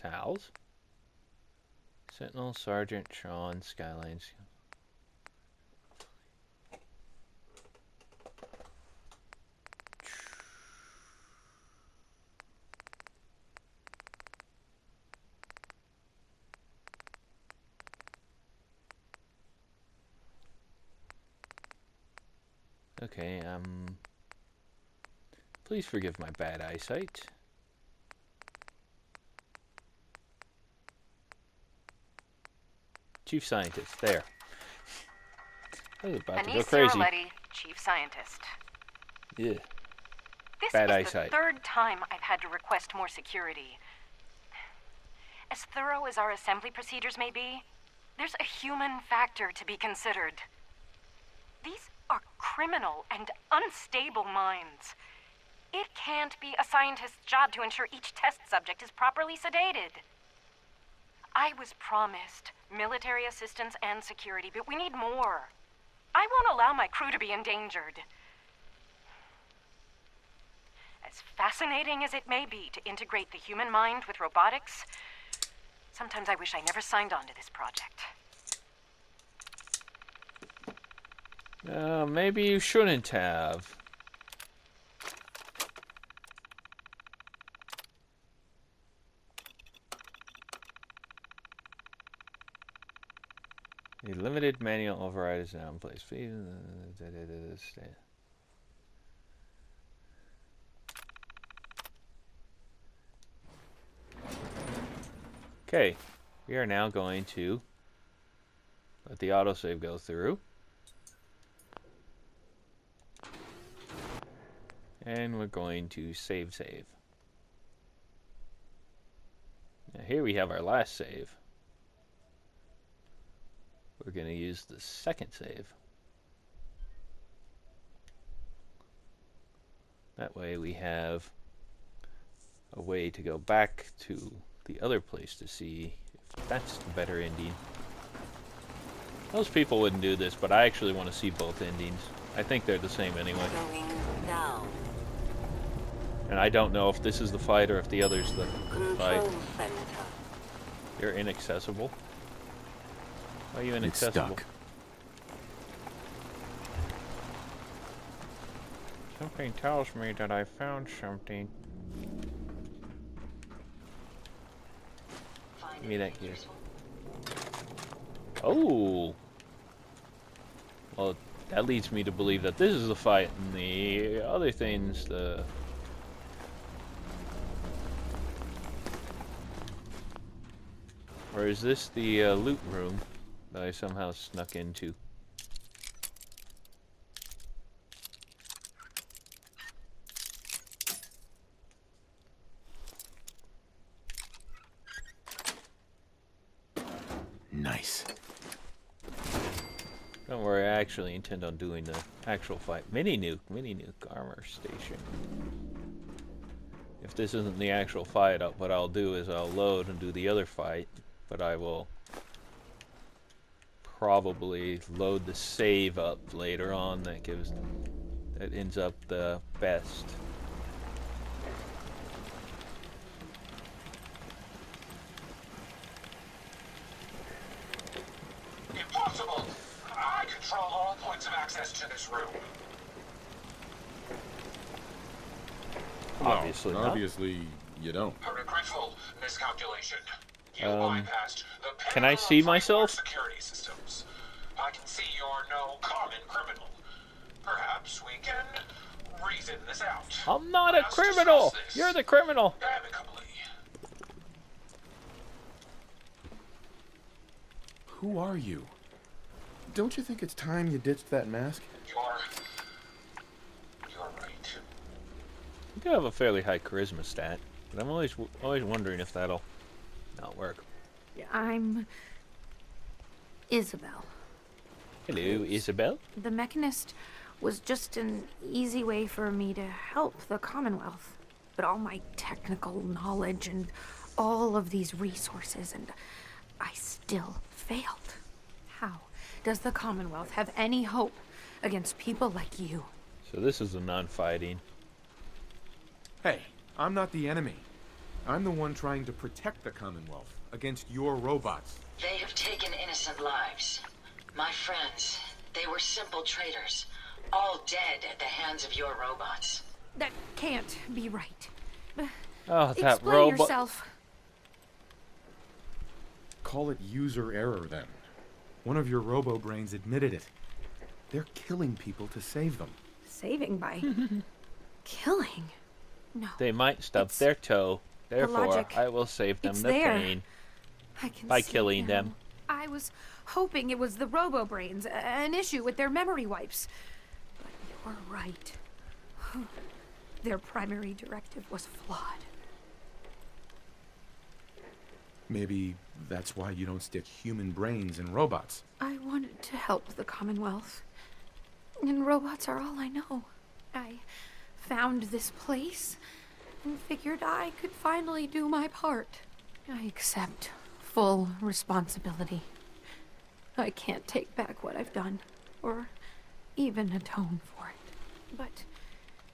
Sal's. Sentinel, Sergeant, Sean, Skylines. Okay, please forgive my bad eyesight. Chief Scientist, there. I was about to go crazy. Chief Scientist. Yeah. This Bad is eyesight. the third time I've had to request more security. As thorough as our assembly procedures may be, there's a human factor to be considered. These are criminal and unstable minds. It can't be a scientist's job to ensure each test subject is properly sedated. I was promised military assistance and security, but we need more. I won't allow my crew to be endangered. As fascinating as it may be to integrate the human mind with robotics, sometimes I wish I never signed on to this project. Maybe you shouldn't have. A limited manual override is now in place. Okay, we are now going to let the autosave go through. And we're going to save. Now here we have our last save. We're going to use the second save. That way we have a way to go back to the other place to see if that's the better ending. Most people wouldn't do this, but I actually want to see both endings. I think they're the same anyway. Going down. And I don't know if this is the fight or if the other's the fight. Center. You're inaccessible. Why are you inaccessible? It's stuck. Something tells me that I found something. Give me that gear. Oh! Well, that leads me to believe that this is the fight, and the other thing's the... Or is this the loot room that I somehow snuck into? Nice. Don't worry, I actually intend on doing the actual fight. Mini nuke armor station. If this isn't the actual fight, what I'll do is I'll load and do the other fight, but I will probably load the save up later on. That ends up the best. Impossible! I control all points of access to this room. Obviously not. Obviously, you don't. A regretful miscalculation. You bypassed the Can I see myself? security systems. I can see you're no common criminal. Perhaps we can reason this out. I'm not a Let us criminal! discuss this You're the criminal! amicably. Who are you? Don't you think it's time you ditched that mask? You're right. You do have a fairly high charisma stat, but I'm always wondering if that'll not work. I'm Isabel. Hello, Isabel. The Mechanist was just an easy way for me to help the Commonwealth. But all my technical knowledge and all of these resources, and I still failed. How does the Commonwealth have any hope against people like you? So this is a non-fighting. Hey, I'm not the enemy. I'm the one trying to protect the Commonwealth against your robots. They have taken innocent lives. My friends, they were simple traitors, all dead at the hands of your robots. That can't be right. Oh, that Explain robot. yourself. Call it user error, then. One of your robo-brains admitted it. They're killing people to save them. Saving by killing? No. They might stub It's their toe. Therefore, logic. I will save them It's the there. pain I can by see it killing now. them. I was hoping it was the robo-brains, an issue with their memory wipes. But you're right. Their primary directive was flawed. Maybe that's why you don't stick human brains in robots. I wanted to help the Commonwealth. And robots are all I know. I found this place and figured I could finally do my part. I accept full responsibility. I can't take back what I've done, or even atone for it. But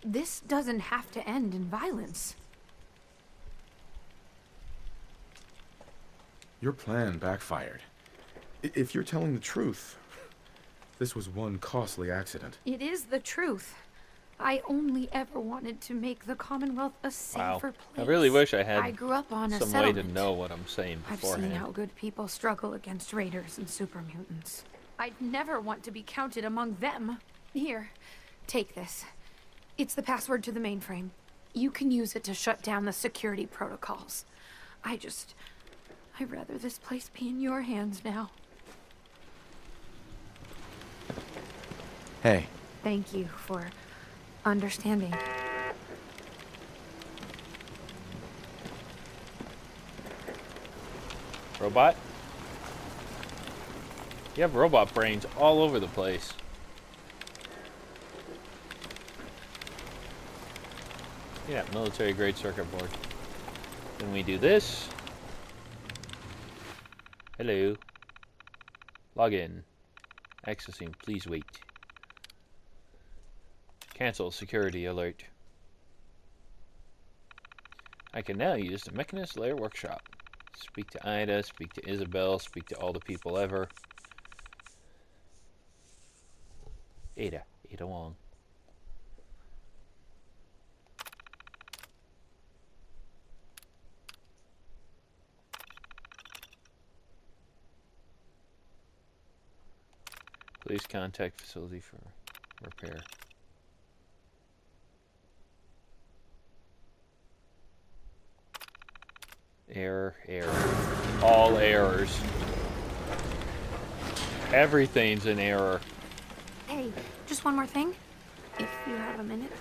this doesn't have to end in violence. Your plan backfired. If you're telling the truth, this was one costly accident. It is the truth. I only ever wanted to make the Commonwealth a safer place. I really wish I had I grew up on a some way settlement. to know what I'm saying I've beforehand. seen how good people struggle against raiders and super mutants. I'd never want to be counted among them. Here, take this. It's the password to the mainframe. You can use it to shut down the security protocols. I'd rather this place be in your hands now. Hey. Thank you for understanding. Robot? You have robot brains all over the place. Yeah, military grade circuit board. Then we do this. Hello. Login. Accessing, please wait. Cancel security alert. I can now use the Mechanist lair workshop. Speak to Ida, speak to Isabel, speak to all the people ever. Ada Wong. Please contact facility for repair. Error. All errors. Everything's an error. Hey, just one more thing. If you have a minute.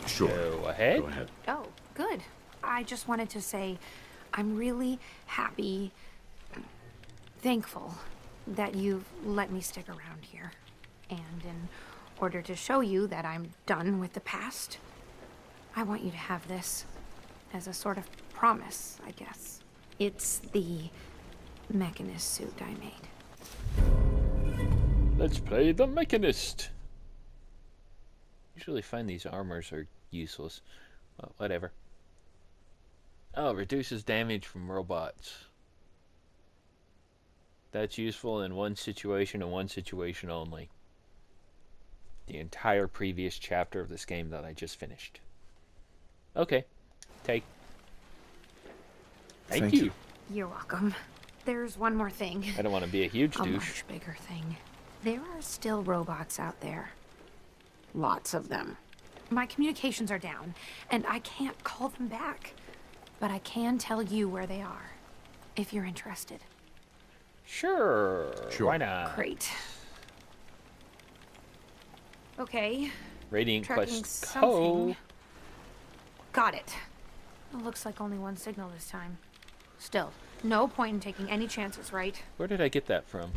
Sure. Go ahead. Go ahead. Oh, good. I just wanted to say I'm really happy, thankful that you've let me stick around here. And in order to show you that I'm done with the past, I want you to have this as a sort of promise, I guess. It's the Mechanist suit I made. Let's play the Mechanist. Usually find these armors are useless. Well, whatever. Oh, reduces damage from robots. That's useful in one situation and one situation only. The entire previous chapter of this game that I just finished. Okay. Take. Thank you. You're welcome. There's one more thing. I don't want to be a huge A douche. much bigger thing. There are still robots out there. Lots of them. My communications are down, and I can't call them back. But I can tell you where they are, if you're interested. Sure. Why not? Great. Okay. Radiant Tracking Quest Co. something. Got it. It looks like only one signal this time. Still, no point in taking any chances, right? Where did I get that from?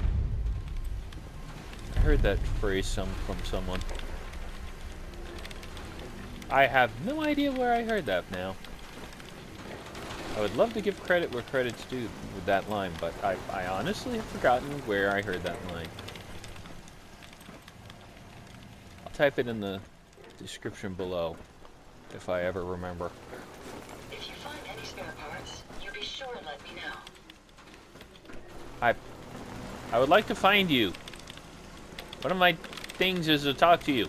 I heard that phrase from someone. I have no idea where I heard that now. I would love to give credit where credit's due with that line, but I honestly have forgotten where I heard that line. I'll type it in the description below. if I ever remember. If you find any spare parts, you be sure and let me know. I would like to find you. One of my things is to talk to you.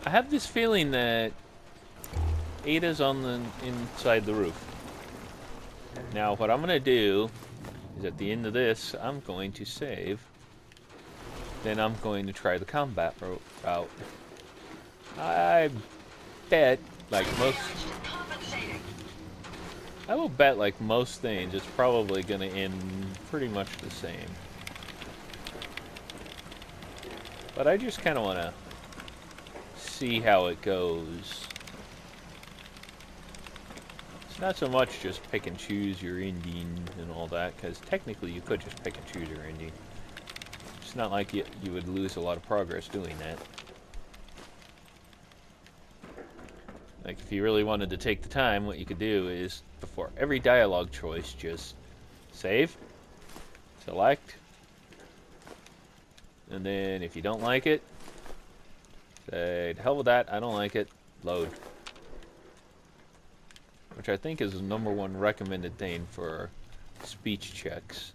I have this feeling that Ada's on the inside the roof. Now, what I'm gonna do is at the end of this, I'm going to save. Then I'm going to try the combat route. I bet, like most... I will bet, like most things, it's probably gonna end pretty much the same. But I just kind of want to see how it goes. It's not so much just pick and choose your ending and all that, because technically you could just pick and choose your ending. It's not like you would lose a lot of progress doing that. Like, if you really wanted to take the time, what you could do is, before every dialogue choice, just save, select, and then if you don't like it, say, to hell with that, I don't like it, load. Which I think is the #1 recommended thing for speech checks.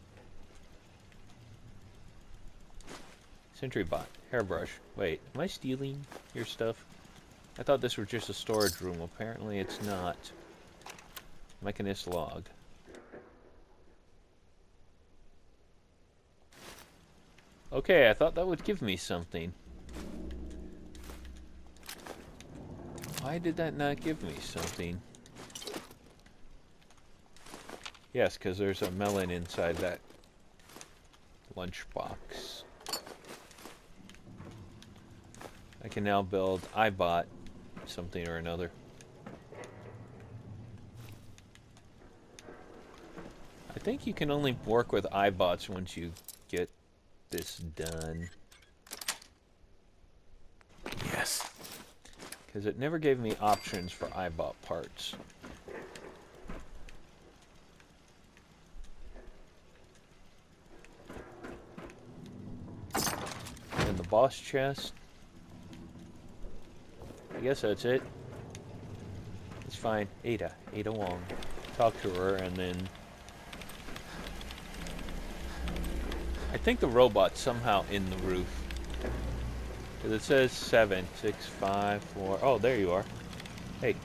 Sentry bot, hairbrush. Wait, am I stealing your stuff? I thought this was just a storage room. Apparently it's not. Mechanist log. Okay, I thought that would give me something. Why did that not give me something? Yes, because there's a melon inside that lunchbox. I can now build iBot something or another. I think you can only work with iBots once you get this done. Yes. Because it never gave me options for iBot parts. And the boss chest. I guess that's it. It's fine. Ada Wong. Talk to her and then... I think the robot's somehow in the roof. Because it says 7, 6, 5, 4... Oh, there you are. Hey.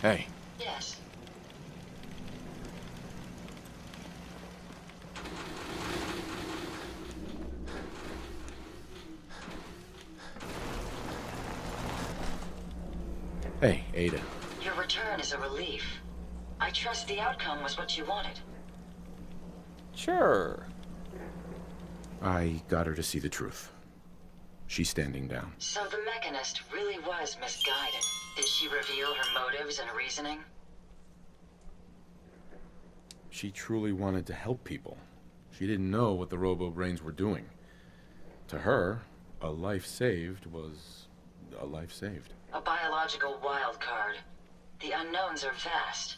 Hey. Yes. Hey, Ada. Your return is a relief. I trust the outcome was what you wanted. Sure. I got her to see the truth. She's standing down. So the Mechanist really was misguided. Did she reveal her motives and reasoning? She truly wanted to help people. She didn't know what the robo-brains were doing. To her, a life saved was a life saved. A biological wild card. The unknowns are vast.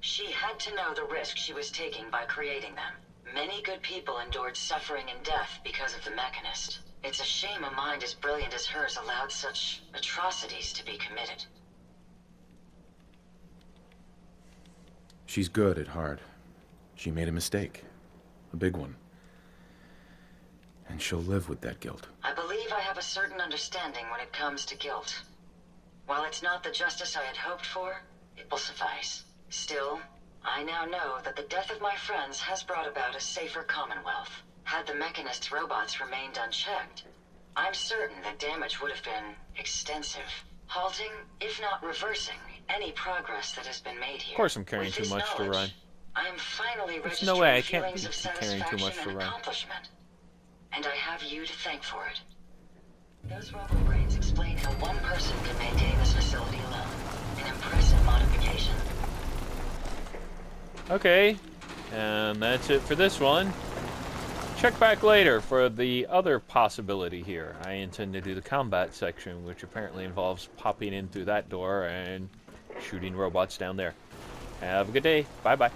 She had to know the risk she was taking by creating them. Many good people endured suffering and death because of the Mechanist. It's a shame a mind as brilliant as hers allowed such atrocities to be committed. She's good at heart. She made a mistake. A big one. And she'll live with that guilt. I believe I have a certain understanding when it comes to guilt. While it's not the justice I had hoped for, it will suffice. Still, I now know that the death of my friends has brought about a safer Commonwealth. Had the Mechanist's robots remained unchecked, I'm certain that damage would have been extensive, halting, if not reversing, any progress that has been made here. Of course I'm carrying With too this much to run. knowledge, I am finally There's registering no way I can't feelings of be carrying too satisfaction much to and run. accomplishment. And I have you to thank for it. Those robo-brains explain how one person can maintain this facility alone. An impressive modification. Okay, and that's it for this one. Check back later for the other possibility here. I intend to do the combat section, which apparently involves popping in through that door and shooting robots down there. Have a good day. Bye-bye.